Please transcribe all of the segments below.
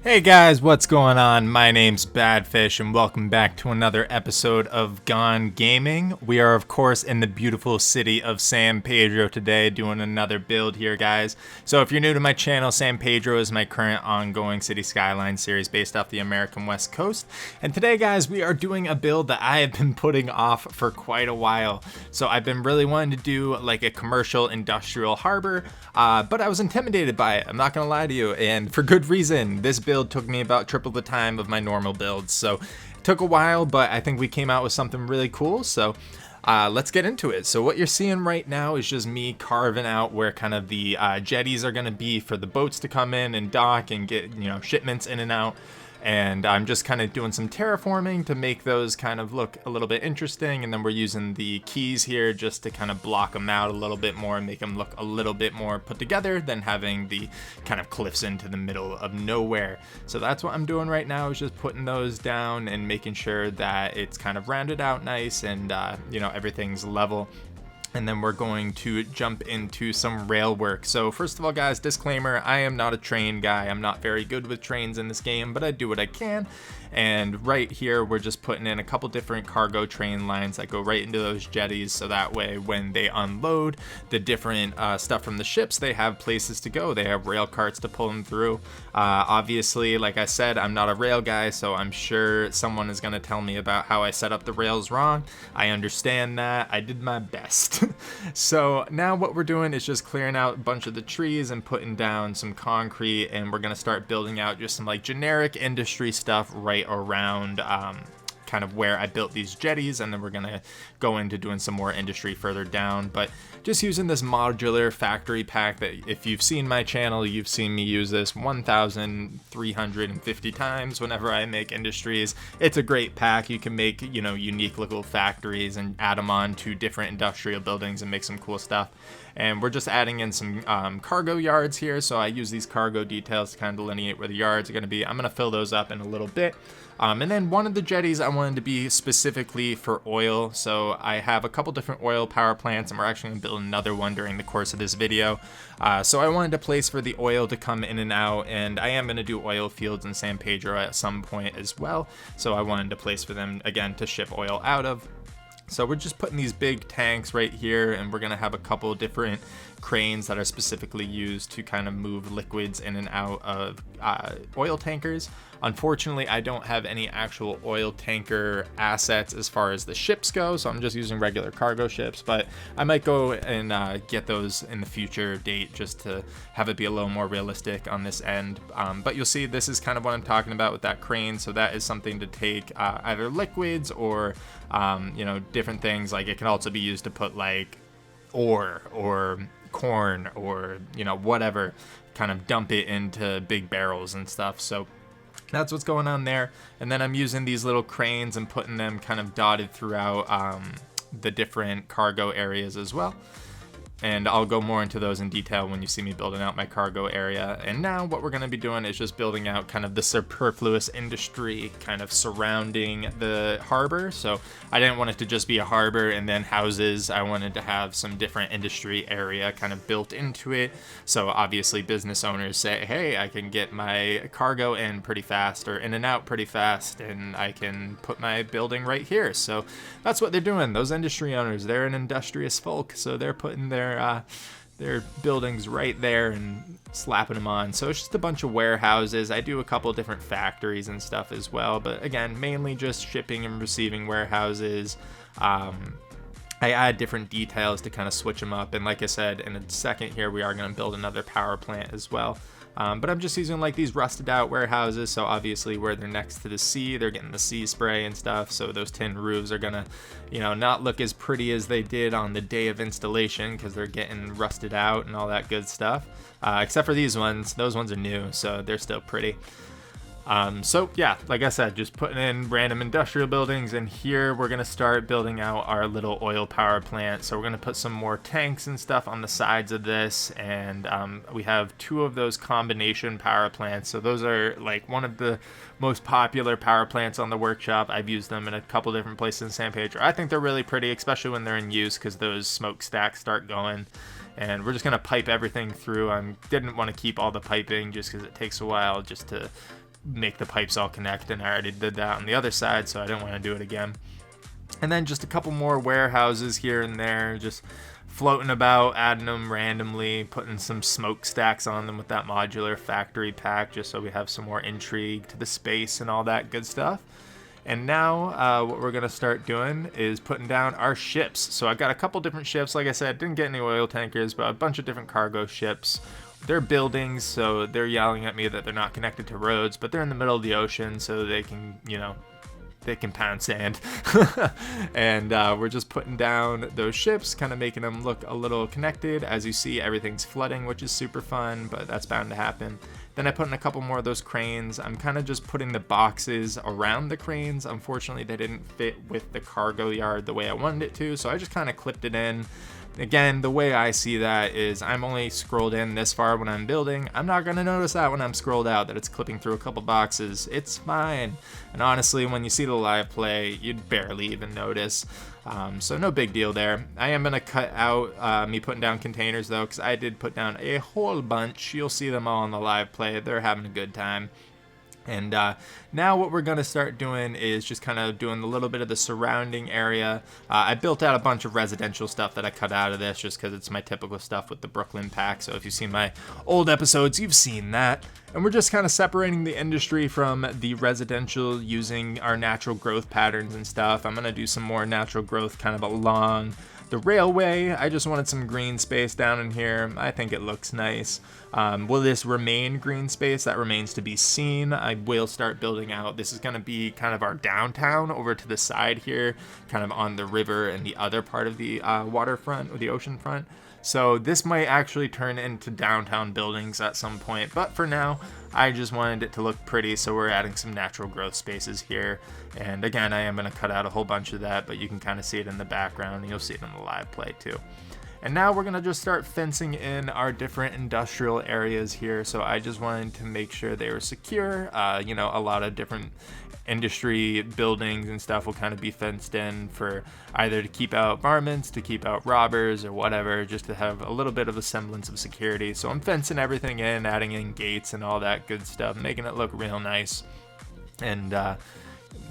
Hey guys, what's going on? My name's Badfish and welcome back to another episode of Gone Gaming. We are of course in the beautiful city of San Pedro today doing another build here, guys. So if you're new to my channel, San Pedro is my current ongoing Cities Skylines series based off the American West Coast. And today, guys, we are doing a build that I have been putting off for quite a while. So I've been really wanting to do like a commercial industrial harbor, but I was intimidated by it. I'm not gonna lie to you, and for good reason. This build took me about triple the time of my normal builds, so it took a while, but I think we came out with something really cool. So let's get into it. So what you're seeing right now is just me carving out where kind of the jetties are going to be for the boats to come in and dock and get, you know, shipments in and out. And I'm just kind of doing some terraforming to make those kind of look a little bit interesting. And then we're using the keys here just to kind of block them out a little bit more and make them look a little bit more put together than having the kind of cliffs into the middle of nowhere. So that's what I'm doing right now, is just putting those down and making sure that it's kind of rounded out nice and, you know, everything's level. And then we're going to jump into some rail work. So first of all, guys, disclaimer, I am not a train guy. I'm not very good with trains in this game, but I do what I can. And right here, we're just putting in a couple different cargo train lines that go right into those jetties. So that way, when they unload the different stuff from the ships, they have places to go. They have rail carts to pull them through. Obviously, like I said, I'm not a rail guy, so I'm sure someone is going to tell me about how I set up the rails wrong. I understand that. I did my best. So now what we're doing is just clearing out a bunch of the trees and putting down some concrete, and we're going to start building out just some like generic industry stuff right around kind of where I built these jetties, and then we're gonna go into doing some more industry further down. But just using this modular factory pack that, if you've seen my channel, you've seen me use this 1,350 times whenever I make industries. It's a great pack. You can make, you know, unique little factories and add them on to different industrial buildings and make some cool stuff. And we're just adding in some cargo yards here, so I use these cargo details to kind of delineate where the yards are going to be. I'm going to fill those up in a little bit. And then one of the jetties I wanted to be specifically for oil, so I have a couple different oil power plants, and we're actually going to build another one during the course of this video. So I wanted a place for the oil to come in and out, and I am going to do oil fields in San Pedro at some point as well, so I wanted a place for them, again, to ship oil out of. So we're just putting these big tanks right here, and we're going to have a couple different cranes that are specifically used to kind of move liquids in and out of oil tankers. Unfortunately, I don't have any actual oil tanker assets as far as the ships go, so I'm just using regular cargo ships, but I might go and get those in the future date just to have it be a little more realistic on this end. But you'll see this is kind of what I'm talking about with that crane, so that is something to take either liquids or you know, different things. Like it can also be used to put like ore or corn or, you know, whatever, kind of dump it into big barrels and stuff. So that's what's going on there. And then I'm using these little cranes and putting them kind of dotted throughout the different cargo areas as well. And I'll go more into those in detail when you see me building out my cargo area. And now what we're going to be doing is just building out kind of the superfluous industry kind of surrounding the harbor. So I didn't want it to just be a harbor and then houses. I wanted to have some different industry area kind of built into it. So obviously business owners say, hey, I can get my cargo in pretty fast or in and out pretty fast, and I can put my building right here. So that's what they're doing. Those industry owners, they're an industrious folk. So they're putting their buildings right there and slapping them on. So it's just a bunch of warehouses. I do a couple different factories and stuff as well, but again, mainly just shipping and receiving warehouses. I add different details to kind of switch them up, and like I said, in a second here we are going to build another power plant as well. But I'm just using like these rusted out warehouses, so obviously where they're next to the sea, they're getting the sea spray and stuff, so those tin roofs are gonna, you know, not look as pretty as they did on the day of installation because they're getting rusted out and all that good stuff. Except for these ones, those ones are new, so they're still pretty. So yeah, like I said, just putting in random industrial buildings, and here we're gonna start building out our little oil power plant. So we're gonna put some more tanks and stuff on the sides of this, and we have two of those combination power plants. So those are like one of the most popular power plants on the workshop. I've used them in a couple different places in San Pedro. I think they're really pretty, especially when they're in use, because those smokestacks start going and we're just gonna pipe everything through. I didn't want to keep all the piping just because it takes a while just to make the pipes all connect, and I already did that on the other side, so I didn't want to do it again. And then just a couple more warehouses here and there, just floating about, adding them randomly, putting some smokestacks on them with that modular factory pack, just so we have some more intrigue to the space and all that good stuff. And now what we're going to start doing is putting down our ships. So I've got a couple different ships. Like I said, didn't get any oil tankers, but a bunch of different cargo ships. They're buildings, so they're yelling at me that they're not connected to roads, but they're in the middle of the ocean, so they can, they can pound sand. And we're just putting down those ships, kind of making them look a little connected. As you see, everything's flooding, which is super fun, but that's bound to happen. Then I put in a couple more of those cranes. I'm kind of just putting the boxes around the cranes. Unfortunately, they didn't fit with the cargo yard the way I wanted it to, so I just kind of clipped it in. Again, the way I see that is I'm only scrolled in this far when I'm building. I'm not going to notice that when I'm scrolled out, that it's clipping through a couple boxes. It's fine. And honestly, when you see the live play, you'd barely even notice. So no big deal there. I am going to cut out me putting down containers, though, because I did put down a whole bunch. You'll see them all in the live play. They're having a good time. And now what we're going to start doing is just kind of doing a little bit of the surrounding area. I built out a bunch of residential stuff that I cut out of this just because it's my typical stuff with the Brooklyn pack. So if you've seen my old episodes, you've seen that. And we're just kind of separating the industry from the residential using our natural growth patterns and stuff. I'm going to do some more natural growth kind of along the railway. I just wanted some green space down in here. I think it looks nice. Will this remain green space? That remains to be seen. I will start building out. This is going to be kind of our downtown over to the side here, kind of on the river and the other part of the waterfront or the ocean front. So this might actually turn into downtown buildings at some point, but for now, I just wanted it to look pretty, so we're adding some natural growth spaces here. And again, I am going to cut out a whole bunch of that, but you can kind of see it in the background, and you'll see it in the live play too. And now we're going to just start fencing in our different industrial areas here. So I just wanted to make sure they were secure. A lot of different industry buildings and stuff will kind of be fenced in for either to keep out varmints, to keep out robbers, or whatever, just to have a little bit of a semblance of security. So I'm fencing everything in, adding in gates and all that good stuff, making it look real nice and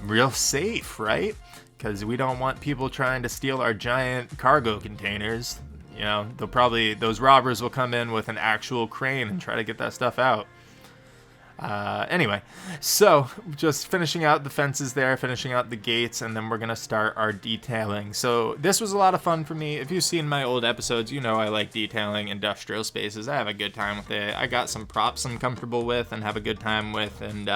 real safe, right? Because we don't want people trying to steal our giant cargo containers. Those robbers will come in with an actual crane and try to get that stuff out. Anyway, so just finishing out the fences there, finishing out the gates, and then we're going to start our detailing. So this was a lot of fun for me. If you've seen my old episodes, I like detailing industrial spaces. I have a good time with it. I got some props I'm comfortable with and have a good time with, and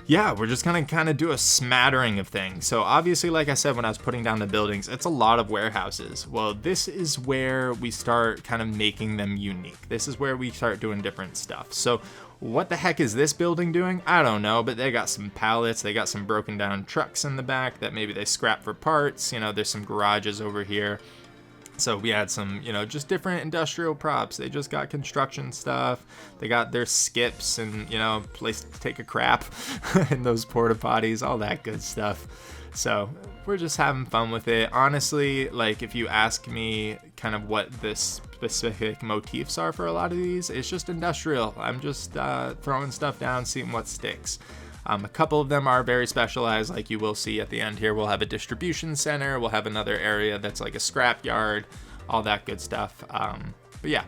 yeah, we're just going to kind of do a smattering of things. So obviously, like I said, when I was putting down the buildings, it's a lot of warehouses. Well, this is where we start kind of making them unique. This is where we start doing different stuff. So what the heck is this building doing? I don't know, but they got some pallets. They got some broken down trucks in the back that maybe they scrap for parts. There's some garages over here. So we had some, just different industrial props. They just got construction stuff. They got their skips and, place to take a crap in those porta potties, all that good stuff. So we're just having fun with it. Honestly, like if you ask me kind of what the specific motifs are for a lot of these, it's just industrial. I'm just throwing stuff down, seeing what sticks. A couple of them are very specialized, like you will see at the end here. We'll have a distribution center. We'll have another area that's like a scrap yard, all that good stuff. But yeah,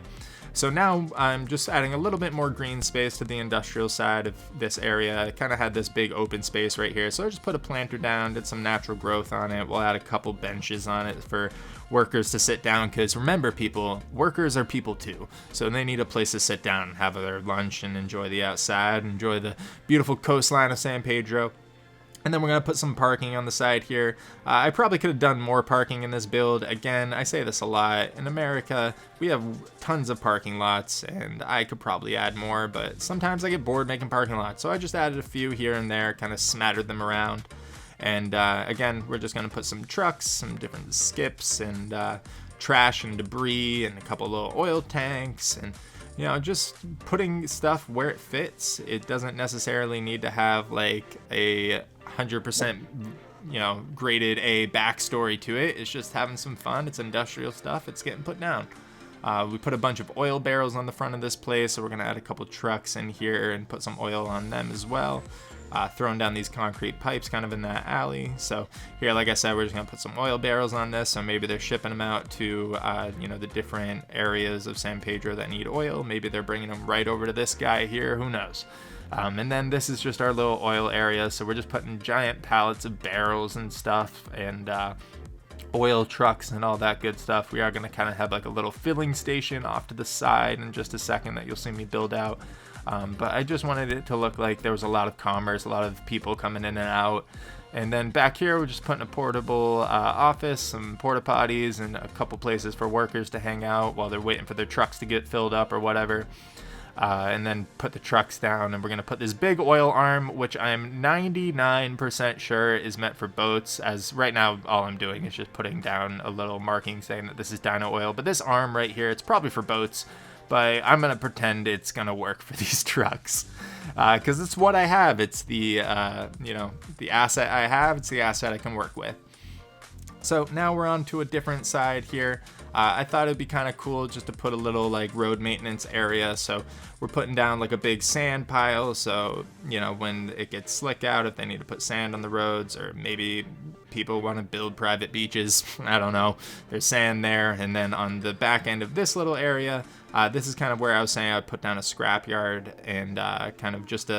so now I'm just adding a little bit more green space to the industrial side of this area. I kind of had this big open space right here, so I just put a planter down, did some natural growth on it. We'll add a couple benches on it for workers to sit down, because remember, people, workers are people too, so they need a place to sit down and have their lunch and enjoy the outside, enjoy the beautiful coastline of San Pedro. And then we're going to put some parking on the side here. I probably could have done more parking in this build. Again, I say this a lot. In America, we have tons of parking lots, and I could probably add more, but sometimes I get bored making parking lots, so I just added a few here and there, kind of smattered them around. And again, we're just going to put some trucks, some different skips, and trash and debris, and a couple little oil tanks, and just putting stuff where it fits. It doesn't necessarily need to have like a 100% graded A backstory to it. It's just having some fun. It's industrial stuff. It's getting put down. We put a bunch of oil barrels on the front of this place, so we're going to add a couple trucks in here and put some oil on them as well. Throwing down these concrete pipes kind of in that alley. So here, like I said, we're just going to put some oil barrels on this, so maybe they're shipping them out to the different areas of San Pedro that need oil. Maybe they're bringing them right over to this guy here, who knows. And then this is just our little oil area, so we're just putting giant pallets of barrels and stuff, and oil trucks and all that good stuff. We are going to kind of have like a little filling station off to the side in just a second that you'll see me build out. But I just wanted it to look like there was a lot of commerce, a lot of people coming in and out. And then back here, we're just putting a portable office, some porta potties, and a couple places for workers to hang out while they're waiting for their trucks to get filled up or whatever. And then put the trucks down, and we're going to put this big oil arm, which I'm 99% sure is meant for boats, as right now all I'm doing is just putting down a little marking saying that this is dyno oil. But this arm right here, it's probably for boats, but I'm going to pretend it's going to work for these trucks, because it's what I have. It's the, the asset I have. It's the asset I can work with. So now we're on to a different side here. I thought it'd be kind of cool just to put a little like road maintenance area. So we're putting down like a big sand pile. So, when it gets slick out, if they need to put sand on the roads, or maybe people want to build private beaches, I don't know, there's sand there. And then on the back end of this little area, this is kind of where I was saying I'd put down a scrapyard, and kind of just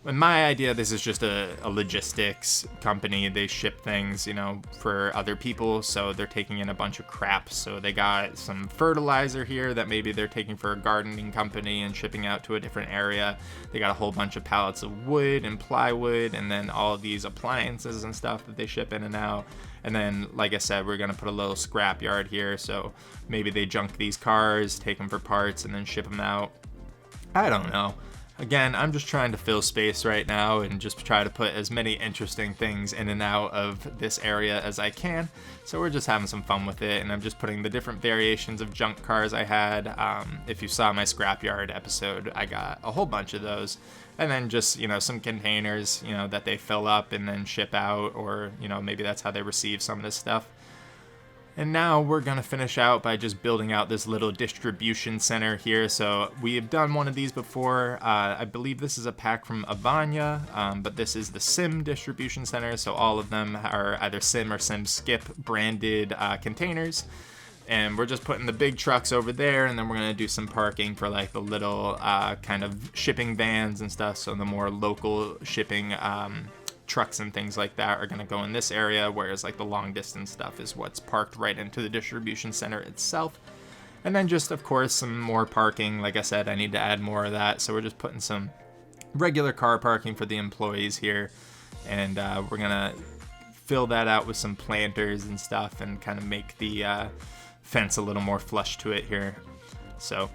in my idea, this is just a logistics company. They ship things, for other people. So they're taking in a bunch of crap. So they got some fertilizer here that maybe they're taking for a gardening company and shipping out to a different area. They got a whole bunch of pallets of wood and plywood, and then all of these appliances and stuff that they ship in and out. And then, like I said, we're going to put a little scrap yard here. So maybe they junk these cars, take them for parts, and then ship them out. I don't know. Again, I'm just trying to fill space right now and just try to put as many interesting things in and out of this area as I can. So we're just having some fun with it, and I'm just putting the different variations of junk cars I had. If you saw my scrapyard episode, I got a whole bunch of those. And then just, some containers, that they fill up and then ship out, or, maybe that's how they receive some of this stuff. And now we're going to finish out by just building out this little distribution center here. So we have done one of these before. I believe this is a pack from Avanya, but this is the Sim distribution center. So all of them are either Sim or Sim Skip branded containers. And we're just putting the big trucks over there, and then we're going to do some parking for like the little kind of shipping vans and stuff. So the more local shipping trucks and things like that are going to go in this area, whereas like the long distance stuff is what's parked right into the distribution center itself. And then just, of course, some more parking. Like I said, I need to add more of that, so we're just putting some regular car parking for the employees here, and we're gonna fill that out with some planters and stuff and kind of make the fence a little more flush to it here. So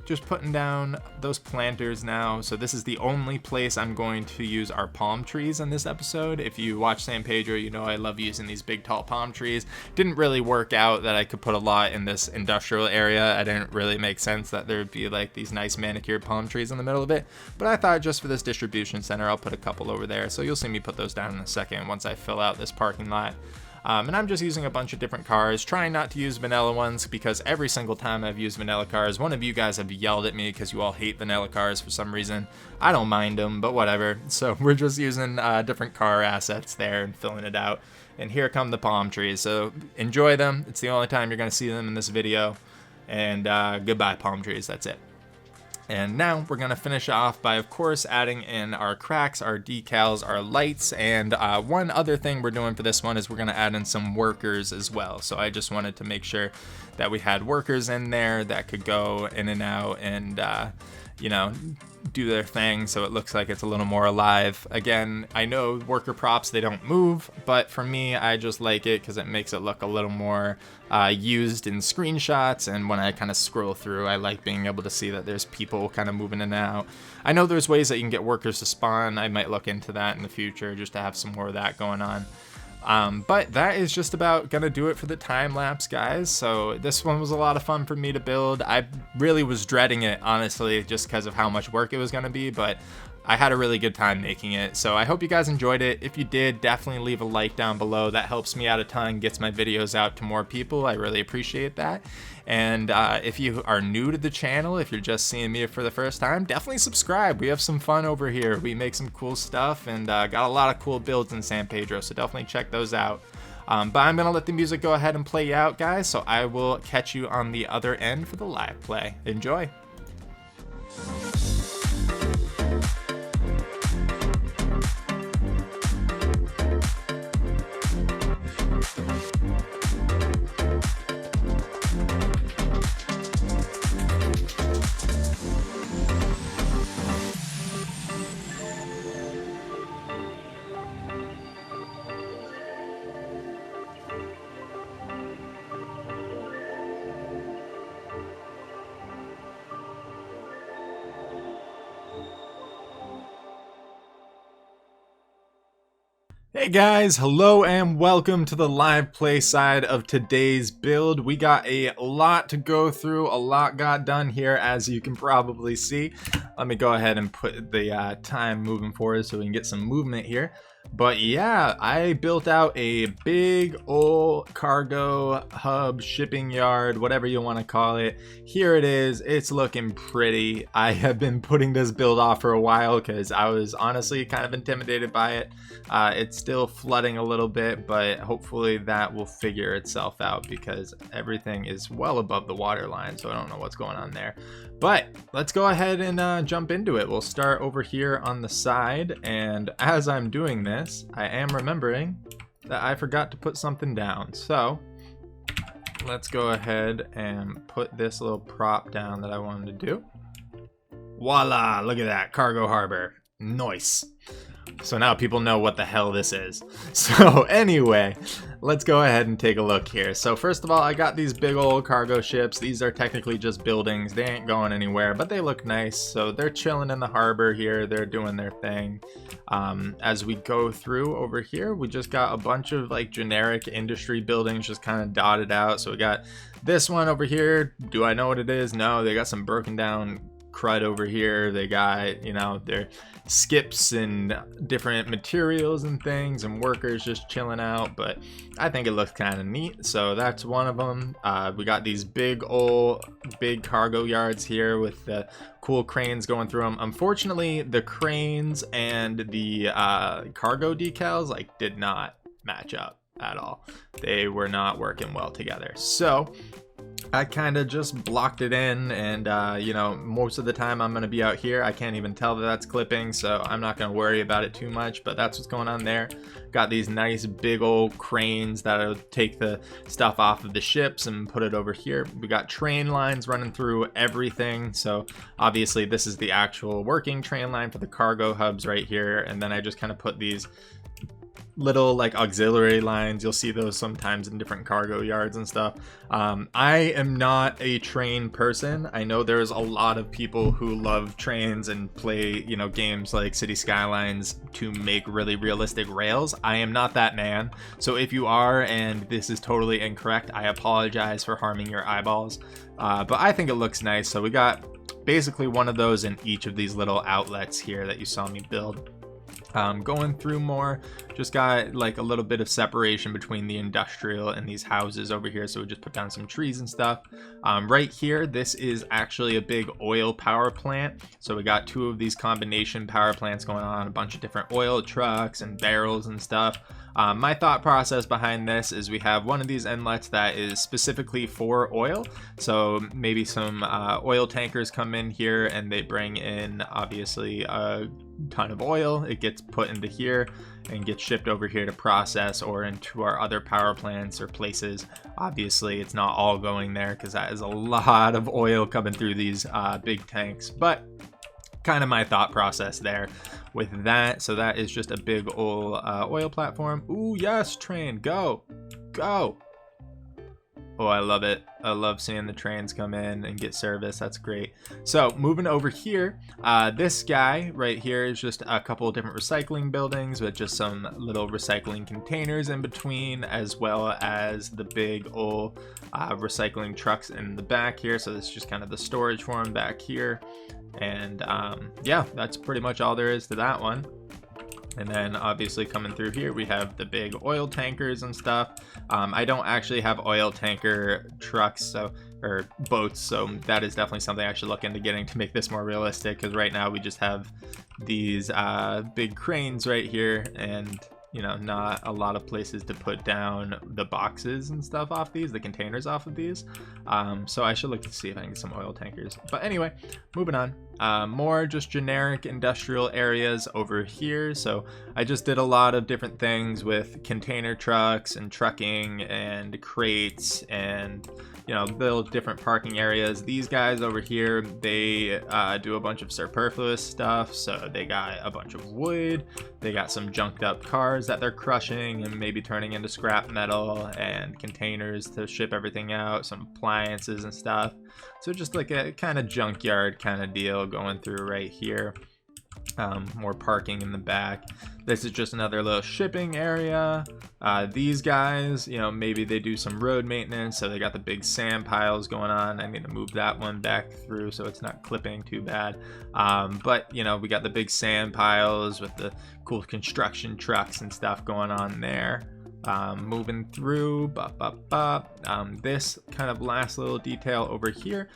just putting down those planters now. So this is the only place I'm going to use our palm trees in this episode. If you watch San Pedro, you know I love using these big tall palm trees. Didn't really work out that I could put a lot in this industrial area. I didn't really make sense that there'd be like these nice manicured palm trees in the middle of it. But I thought just for this distribution center, I'll put a couple over there. So you'll see me put those down in a second once I fill out this parking lot. And I'm just using a bunch of different cars, trying not to use vanilla ones, because every single time I've used vanilla cars, one of you guys have yelled at me because you all hate vanilla cars for some reason. I don't mind them, but whatever. So we're just using different car assets there and filling it out. And here come the palm trees. So enjoy them. It's the only time you're going to see them in this video. And goodbye, palm trees. That's it. And now we're going to finish off by, of course, adding in our cracks, our decals, our lights, and one other thing we're doing for this one is we're going to add in some workers as well. So I just wanted to make sure that we had workers in there that could go in and out and, do their thing so it looks like it's a little more alive. Again, I know worker props, they don't move, but for me, I just like it because it makes it look a little more used in screenshots, and when I kind of scroll through, I like being able to see that there's people kind of moving in and out. I know there's ways that you can get workers to spawn. I might look into that in the future just to have some more of that going on. But that is just about gonna do it for the time lapse, guys. So this one was a lot of fun for me to build. I really was dreading it, honestly, just because of how much work it was gonna be, but I had a really good time making it. So I hope you guys enjoyed it. If you did, definitely leave a like down below. That helps me out a ton, gets my videos out to more people. I really appreciate that. And if you are new to the channel, if you're just seeing me for the first time, definitely subscribe. We have some fun over here. We make some cool stuff and got a lot of cool builds in San Pedro, so definitely check those out. But I'm going to let the music go ahead and play you out, guys, so I will catch you on the other end for the live play. Enjoy. Hey guys, hello and welcome to the live play side of today's build. We got a lot to go through, a lot got done here, as you can probably see. Let me go ahead and put the time moving forward so we can get some movement here. But yeah, I built out a big old cargo hub, shipping yard, whatever you want to call it. Here it is. It's looking pretty. I have been putting this build off for a while because I was honestly kind of intimidated by it. It's still flooding a little bit, but hopefully that will figure itself out because everything is well above the water line, so I don't know what's going on there. But let's go ahead and jump into it. We'll start over here on the side, and as I'm doing this, I am remembering that I forgot to put something down. So let's go ahead and put this little prop down that I wanted to do. Voila, look at that, cargo harbor. Nice. So now people know what the hell this is. So anyway, let's go ahead and take a look here. So first of all, I got these big old cargo ships. These are technically just buildings. They ain't going anywhere, but they look nice. So they're chilling in the harbor here. They're doing their thing. As we go through over here, we just got a bunch of like generic industry buildings just kind of dotted out. So we got this one over here. Do I know what it is? No, they got some broken down crud over here. They got, you know, their skips and different materials and things and workers just chilling out, but I think it looks kind of neat. So that's one of them. We got these big cargo yards here with the cool cranes going through them. Unfortunately, the cranes and the cargo decals like did not match up at all. They were not working well together. So I kind of just blocked it in, and you know, most of the time I'm going to be out here. I can't even tell that that's clipping, so I'm not going to worry about it too much, but that's what's going on there. Got these nice big old cranes that'll take the stuff off of the ships and put it over here. We got train lines running through everything, so obviously this is the actual working train line for the cargo hubs right here, and then I just kind of put these little like auxiliary lines. You'll see those sometimes in different cargo yards and stuff. I am not a train person. I know there's a lot of people who love trains and play, you know, games like Cities Skylines to make really realistic rails. I am not that man. So if you are and this is totally incorrect, I apologize for harming your eyeballs. But I think it looks nice. So we got basically one of those in each of these little outlets here that you saw me build. Going through more, just got like a little bit of separation between the industrial and these houses over here, so we just put down some trees and stuff. Right here, this is actually a big oil power plant, so we got two of these combination power plants going on, a bunch of different oil trucks and barrels and stuff. My thought process behind this is we have one of these inlets that is specifically for oil, so maybe some oil tankers come in here and they bring in obviously a ton of oil. It gets put into here and gets shipped over here to process or into our other power plants or places. Obviously it's not all going there because that is a lot of oil coming through these big tanks, but kind of my thought process there with that. So that is just a big old oil platform. Ooh, yes, train, go. Oh, I love it. I love seeing the trains come in and get service. That's great. So moving over here, this guy right here is just a couple of different recycling buildings with just some little recycling containers in between, as well as the big old recycling trucks in the back here. So this is just kind of the storage for them back here. And yeah, that's pretty much all there is to that one. And then obviously coming through here, we have the big oil tankers and stuff. I don't actually have oil tanker trucks or boats, so that is definitely something I should look into getting to make this more realistic, because right now we just have these big cranes right here, and you know, not a lot of places to put down the boxes and stuff off these, the containers off of these. So I should look to see if I can get some oil tankers. But anyway, moving on. More just generic industrial areas over here. So I just did a lot of different things with container trucks and trucking and crates, and you know, build different parking areas. These guys over here, they do a bunch of superfluous stuff. So they got a bunch of wood, they got some junked up cars that they're crushing and maybe turning into scrap metal, and containers to ship everything out, some appliances and stuff. So just like a kind of junkyard kind of deal going through right here. More parking in the back. This is just another little shipping area. These guys, you know, maybe they do some road maintenance, so they got the big sand piles going on. I need to move that one back through so it's not clipping too bad. But you know, we got the big sand piles with the cool construction trucks and stuff going on there. Moving through, this kind of last little detail over here,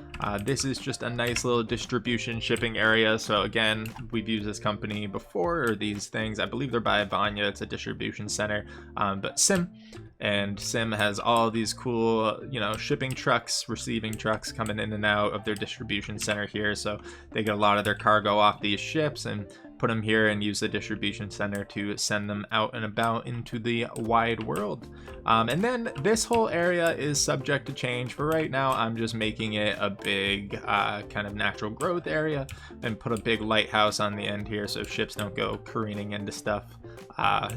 this is just a nice little distribution shipping area. So again, we've used this company before, or these things, I believe they're by Vanya. It's a distribution center, but Sim has all these cool, you know, shipping trucks, receiving trucks coming in and out of their distribution center here. So they get a lot of their cargo off these ships and put them here and use the distribution center to send them out and about into the wide world. And then this whole area is subject to change. For right now, I'm just making it a big kind of natural growth area, and put a big lighthouse on the end here so ships don't go careening into stuff,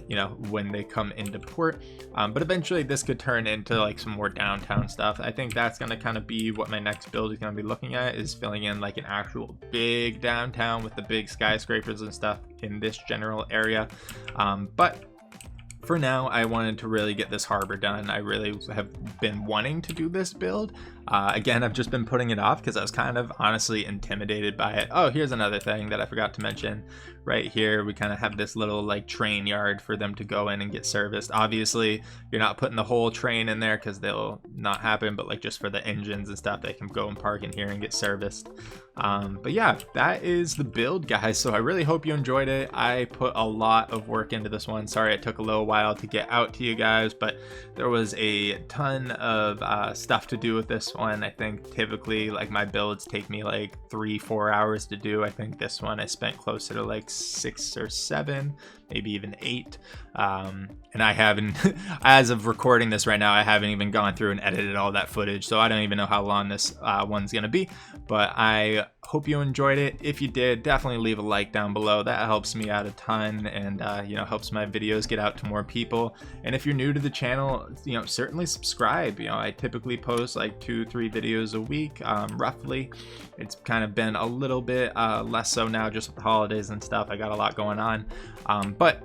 you know, when they come into port. But eventually this could turn into like some more downtown stuff. I think that's going to kind of be what my next build is going to be looking at, is filling in like an actual big downtown with the big skyscrapers and stuff in this general area. But for now, I wanted to really get this harbor done. I really have been wanting to do this build. Again, I've just been putting it off because I was kind of honestly intimidated by it. Oh, here's another thing that I forgot to mention. Right here, we kind of have this little like train yard for them to go in and get serviced. Obviously, you're not putting the whole train in there because they'll not happen, but like just for the engines and stuff, they can go and park in here and get serviced. But yeah, that is the build, guys. So I really hope you enjoyed it. I put a lot of work into this one. Sorry it took a little while to get out to you guys, but there was a ton of stuff to do with this one. I think typically like my builds take me like 3-4 hours to do. I think this one I spent closer to like 6 or 7, maybe even 8. And I haven't, as of recording this right now, I haven't even gone through and edited all that footage, so I don't even know how long this one's gonna be. But I hope you enjoyed it. If you did, definitely leave a like down below. That helps me out a ton, and you know, helps my videos get out to more people. And if you're new to the channel, you know, certainly subscribe. You know, I typically post like 2-3 videos a week, roughly. It's kind of been a little bit less so now, just with the holidays and stuff. I got a lot going on, but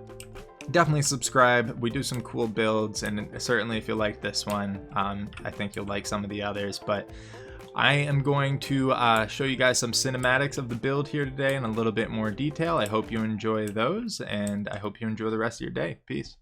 definitely subscribe. We do some cool builds, and certainly if you like this one, I think you'll like some of the others. But I am going to show you guys some cinematics of the build here today in a little bit more detail. I hope you enjoy those, and I hope you enjoy the rest of your day. Peace.